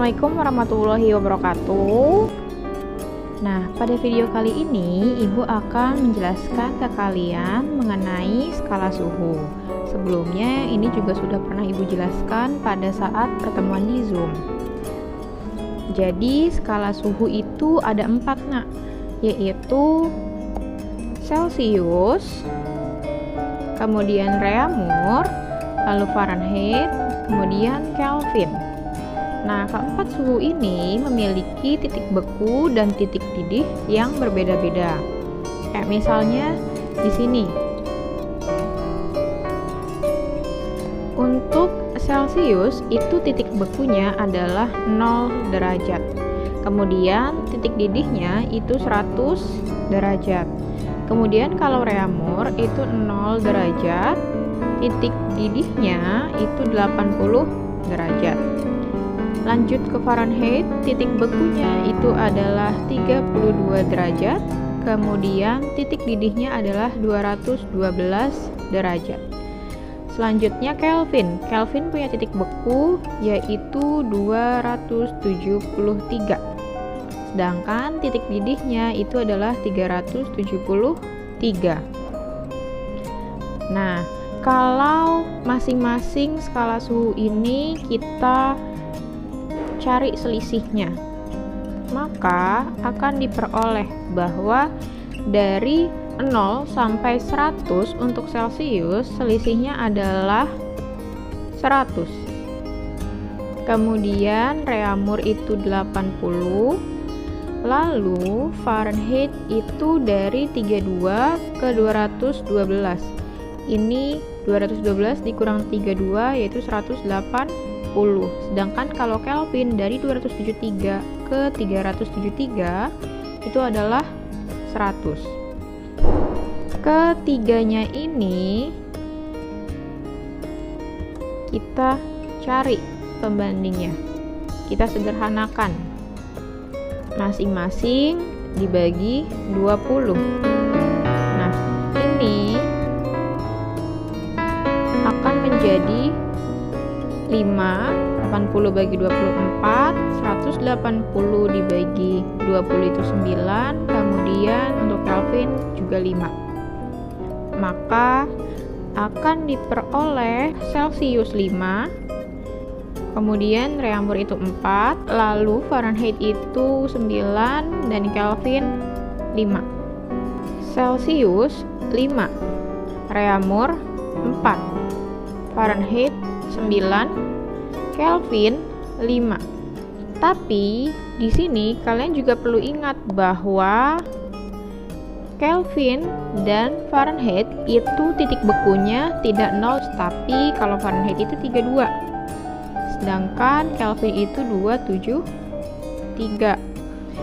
Assalamualaikum warahmatullahi wabarakatuh. Nah, pada video kali ini Ibu akan menjelaskan ke kalian mengenai skala suhu. Sebelumnya ini juga sudah pernah Ibu jelaskan pada saat pertemuan di Zoom. Jadi skala suhu itu ada 4 nak, yaitu Celcius, kemudian Reaumur, lalu Fahrenheit, kemudian Kelvin. Nah, keempat suhu ini memiliki titik beku dan titik didih yang berbeda-beda. Kayak misalnya di sini. Untuk Celcius itu titik bekunya adalah 0 derajat. Kemudian titik didihnya itu 100 derajat. Kemudian kalau Reaumur itu 0 derajat, titik didihnya itu 80 derajat. Lanjut ke Fahrenheit, titik bekunya itu adalah 32 derajat, kemudian titik didihnya adalah 212 derajat. Selanjutnya Kelvin. Kelvin punya titik beku yaitu 273. Sedangkan titik didihnya itu adalah 373. Nah, kalau masing-masing skala suhu ini kita cari selisihnya, maka akan diperoleh bahwa dari 0 sampai 100 untuk Celcius selisihnya adalah 100. Kemudian Reaumur itu 80, lalu Fahrenheit itu dari 32 ke 212. Ini 212 dikurang 32 yaitu 180. Sedangkan kalau Kelvin dari 273 ke 373 itu adalah 100. Ketiganya ini kita cari pembandingnya. Kita sederhanakan. Masing-masing dibagi 20. Nah, ini akan menjadi 5, 80 bagi 24, 180 dibagi 20 itu 9, kemudian untuk Kelvin juga 5. Maka akan diperoleh Celcius 5, kemudian Reaumur itu 4, lalu Fahrenheit itu 9, dan Kelvin 5. Celcius 5, Reaumur 4, Fahrenheit 9, Kelvin 5. Tapi di sini kalian juga perlu ingat bahwa Kelvin dan Fahrenheit itu titik bekunya tidak 0, tapi kalau Fahrenheit itu 32. Sedangkan Kelvin itu 273.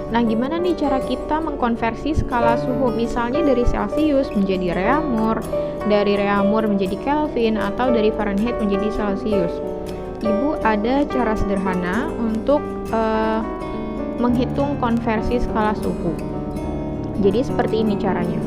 Nah, gimana nih cara kita mengkonversi skala suhu? Misalnya dari Celcius menjadi Reaumur, dari Reaumur menjadi Kelvin, atau dari Fahrenheit menjadi Celcius. Ibu ada cara sederhana untuk menghitung konversi skala suhu. Jadi seperti ini caranya.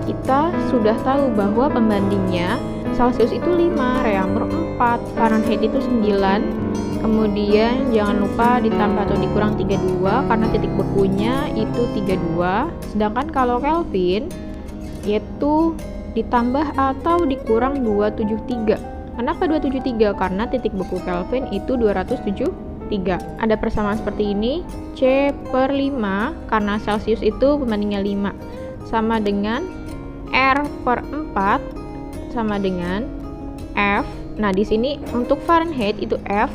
Kita sudah tahu bahwa pembandingnya Celcius itu 5, Reaumur 4, Fahrenheit itu 9. Kemudian jangan lupa ditambah atau dikurang 32 karena titik bekunya itu 32. Sedangkan kalau Kelvin yaitu ditambah atau dikurang 273. Kenapa 273? Karena titik beku Kelvin itu 273. Ada persamaan seperti ini, C/5 karena Celcius itu pembandingnya 5 sama dengan R/4 sama dengan F. Nah, di sini untuk Fahrenheit itu F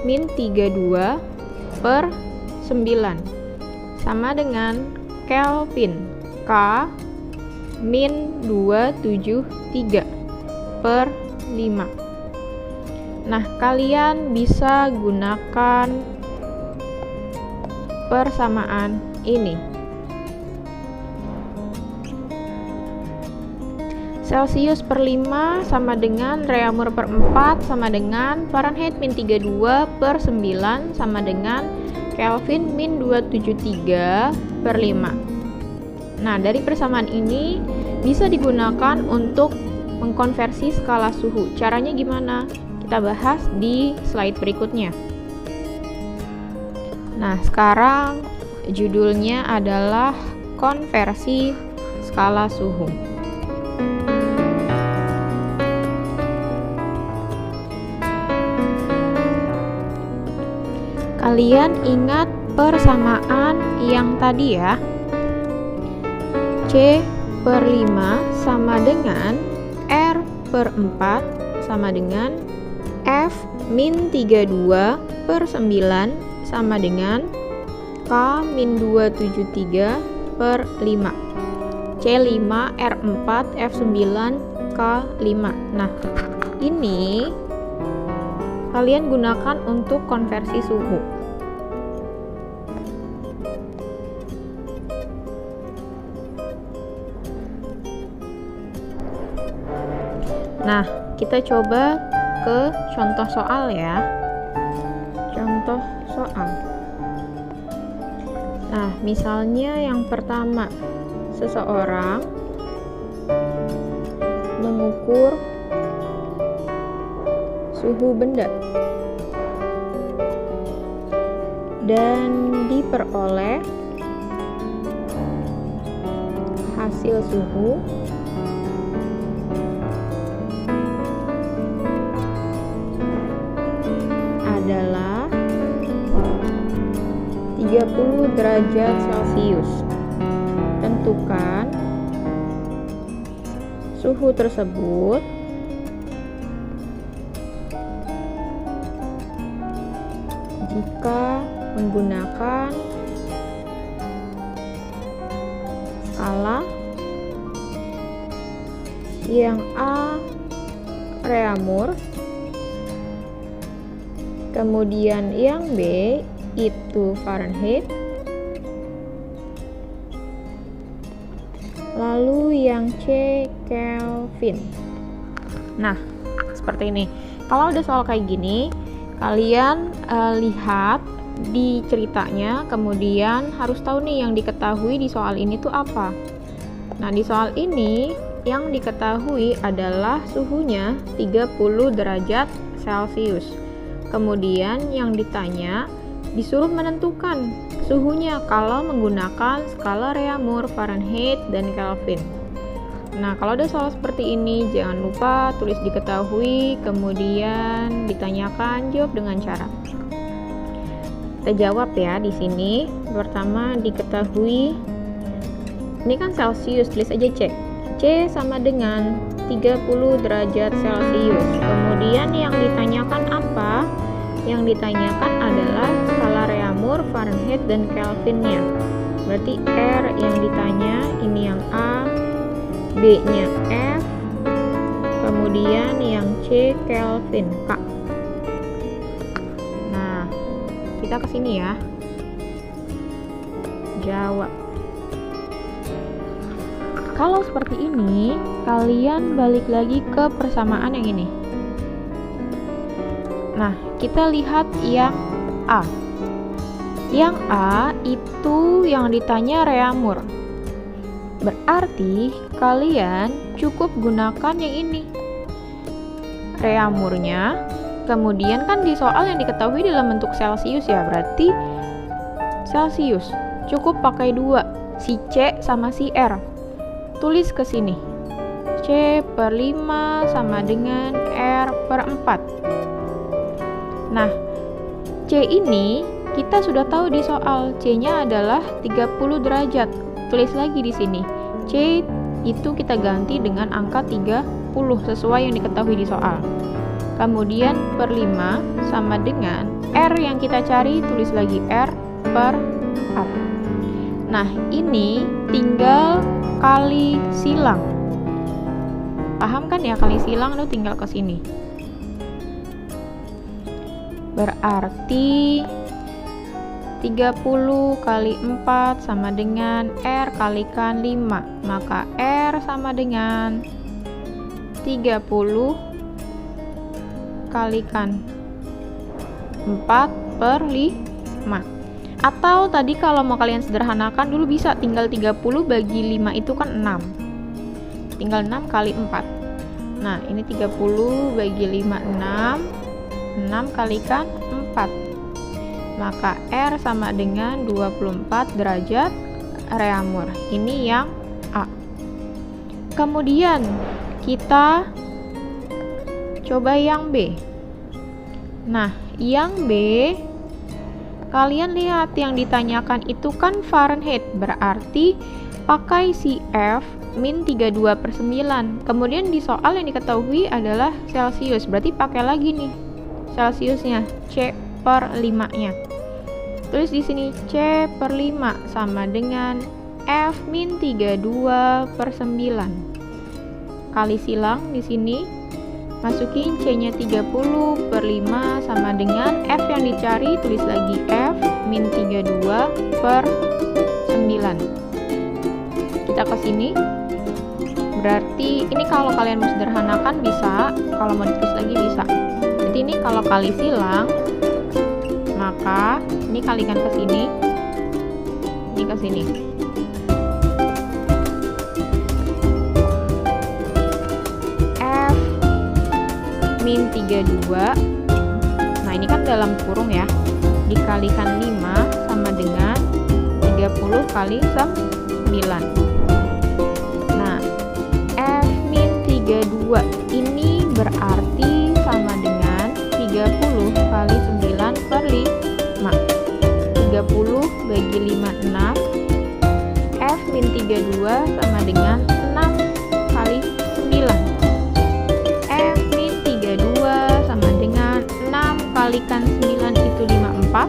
min 32/9 sama dengan Kelvin K min 273/5. Nah, kalian bisa gunakan persamaan ini. Celcius per 5 sama dengan Reaumur per 4 sama dengan Fahrenheit min 32/9 sama dengan Kelvin min 273/5. Nah, dari persamaan ini bisa digunakan untuk mengkonversi skala suhu. Caranya gimana? Kita bahas di slide berikutnya. Nah, sekarang judulnya adalah konversi skala suhu. Kalian ingat persamaan yang tadi ya? C/5 sama dengan R/4 sama dengan F-32/9 sama dengan K-273/5. C5R4F9K5. Nah, ini kalian gunakan untuk konversi suhu. Nah, kita coba ke contoh soal ya. Contoh soal. Nah, misalnya yang pertama, seseorang mengukur suhu benda dan diperoleh hasil suhu adalah 30 derajat Celcius. Tentukan suhu tersebut jika menggunakan skala yang A Reaumur, kemudian yang B itu Fahrenheit, lalu yang C Kelvin. Nah, seperti ini. Kalau ada soal kayak gini, kalian lihat di ceritanya, kemudian harus tahu nih yang diketahui di soal ini tuh apa. Nah, di soal ini yang diketahui adalah suhunya 30 derajat Celcius. Kemudian yang ditanya disuruh menentukan suhunya kalau menggunakan skala Reaumur, Fahrenheit, dan Kelvin. Nah, kalau ada soal seperti ini, jangan lupa tulis diketahui, kemudian ditanyakan, jawab dengan cara. Kita jawab ya di sini. Pertama diketahui, ini kan Celcius, tulis aja C. C sama dengan 30 derajat Celcius. Kemudian yang ditanyakan apa? Yang ditanyakan adalah skala Reaumur, Fahrenheit, dan Kelvinnya. Berarti R yang ditanya, ini yang A, B-nya F, kemudian yang C Kelvin, K. Nah, kita ke sini ya. Jawab. Kalau seperti ini, kalian balik lagi ke persamaan yang ini. Nah, kita lihat yang A. Yang A itu yang ditanya Reaumur. Berarti kalian cukup gunakan yang ini. Reaumurnya, kemudian kan di soal yang diketahui dalam bentuk Celcius ya, berarti Celcius. Cukup pakai 2, si C sama si R. Tulis ke sini. C/5 sama dengan R/4. Nah, C ini kita sudah tahu di soal, C-nya adalah 30 derajat. Tulis lagi di sini. C itu kita ganti dengan angka 30 sesuai yang diketahui di soal. Kemudian per 5 sama dengan R yang kita cari, tulis lagi R/4. Nah, ini tinggal kali silang. Paham kan ya, kali silang itu tinggal ke sini. Berarti 30 kali 4 sama dengan R kalikan 5. Maka R sama dengan 30 kalikan 4/5. Atau tadi kalau mau kalian sederhanakan dulu bisa tinggal 30 bagi 5 itu kan 6. Tinggal 6 kali 4. Nah, ini 30 bagi 5 6. 6 kalikan 4. maka R sama dengan 24 derajat reamur. Ini yang A. Kemudian kita coba yang B. Nah, yang B, kalian lihat yang ditanyakan itu kan Fahrenheit, berarti pakai si F min 32/9. Kemudian di soal yang diketahui adalah Celcius, berarti pakai lagi nih Celciusnya, C/5-nya. Tulis di sini C/5 sama dengan F min 32/9. Kali silang di sini, masukin C-nya 30/5 sama dengan F yang dicari, tulis lagi F min 32/9. Kita ke sini, berarti ini kalau kalian mau sederhanakan bisa, kalau mau ditulis lagi bisa. Jadi ini kalau kali silang, maka ini kalikan ke sini, ini ke sini. F min 32, nah ini kan dalam kurung ya, dikalikan 5 sama dengan 30 kali 9. Nah, F min 32 ini berarti sama dengan 30 kali 9/5. 30 bagi 5, 6. F min 32 sama dengan 6 kali 9. F min 32 sama dengan 6 kalikan 9 itu 54.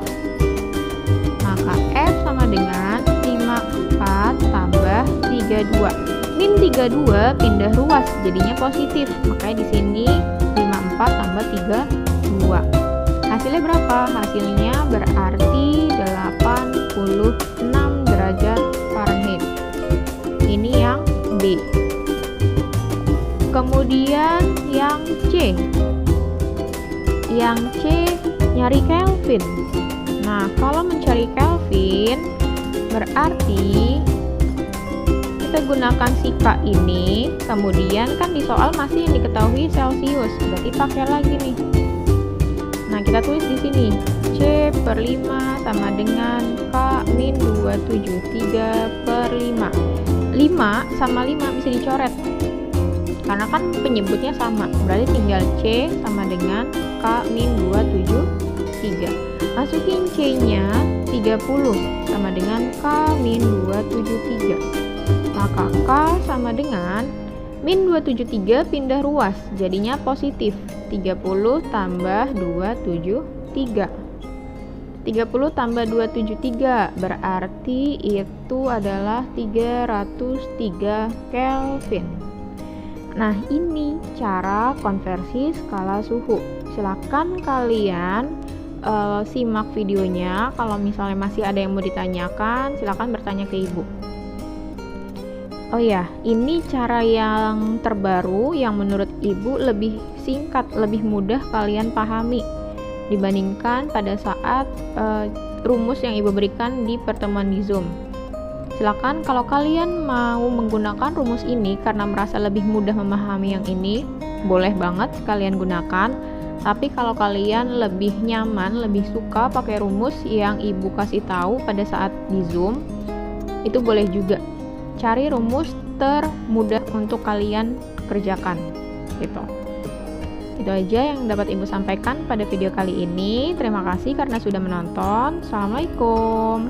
Maka F sama dengan 54 tambah 32. Min 32 pindah ruas jadinya positif. Makanya di sini 54 tambah 32. Hasilnya berapa? Hasilnya berarti 86 derajat Fahrenheit. Ini yang B. Kemudian yang C. Yang C nyari Kelvin. Nah, kalau mencari Kelvin berarti kita gunakan si K ini, kemudian kan di soal masih yang diketahui Celcius, berarti pakai lagi nih. Nah, kita tulis di sini C/5 sama dengan K min 273/5. 5 sama 5 bisa dicoret karena kan penyebutnya sama, berarti tinggal C sama dengan K min 273. Masukin C-nya 30 sama dengan K min 273. Maka K sama dengan min 273 pindah ruas, jadinya positif. 30 tambah 273. 30 tambah 273 berarti itu adalah 303 Kelvin. Nah, ini cara konversi skala suhu. Silakan kalian simak videonya. Kalau misalnya masih ada yang mau ditanyakan, silakan bertanya ke ibu. Oh ya, ini cara yang terbaru yang menurut ibu lebih singkat, lebih mudah kalian pahami dibandingkan pada saat rumus yang ibu berikan di pertemuan di Zoom. Silakan kalau kalian mau menggunakan rumus ini karena merasa lebih mudah memahami yang ini, boleh banget kalian gunakan. Tapi kalau kalian lebih nyaman, lebih suka pakai rumus yang ibu kasih tahu pada saat di Zoom, itu boleh juga. Cari rumus termudah untuk kalian kerjakan gitu. Itu aja yang dapat ibu sampaikan pada video kali ini. Terima kasih karena sudah menonton. Assalamualaikum.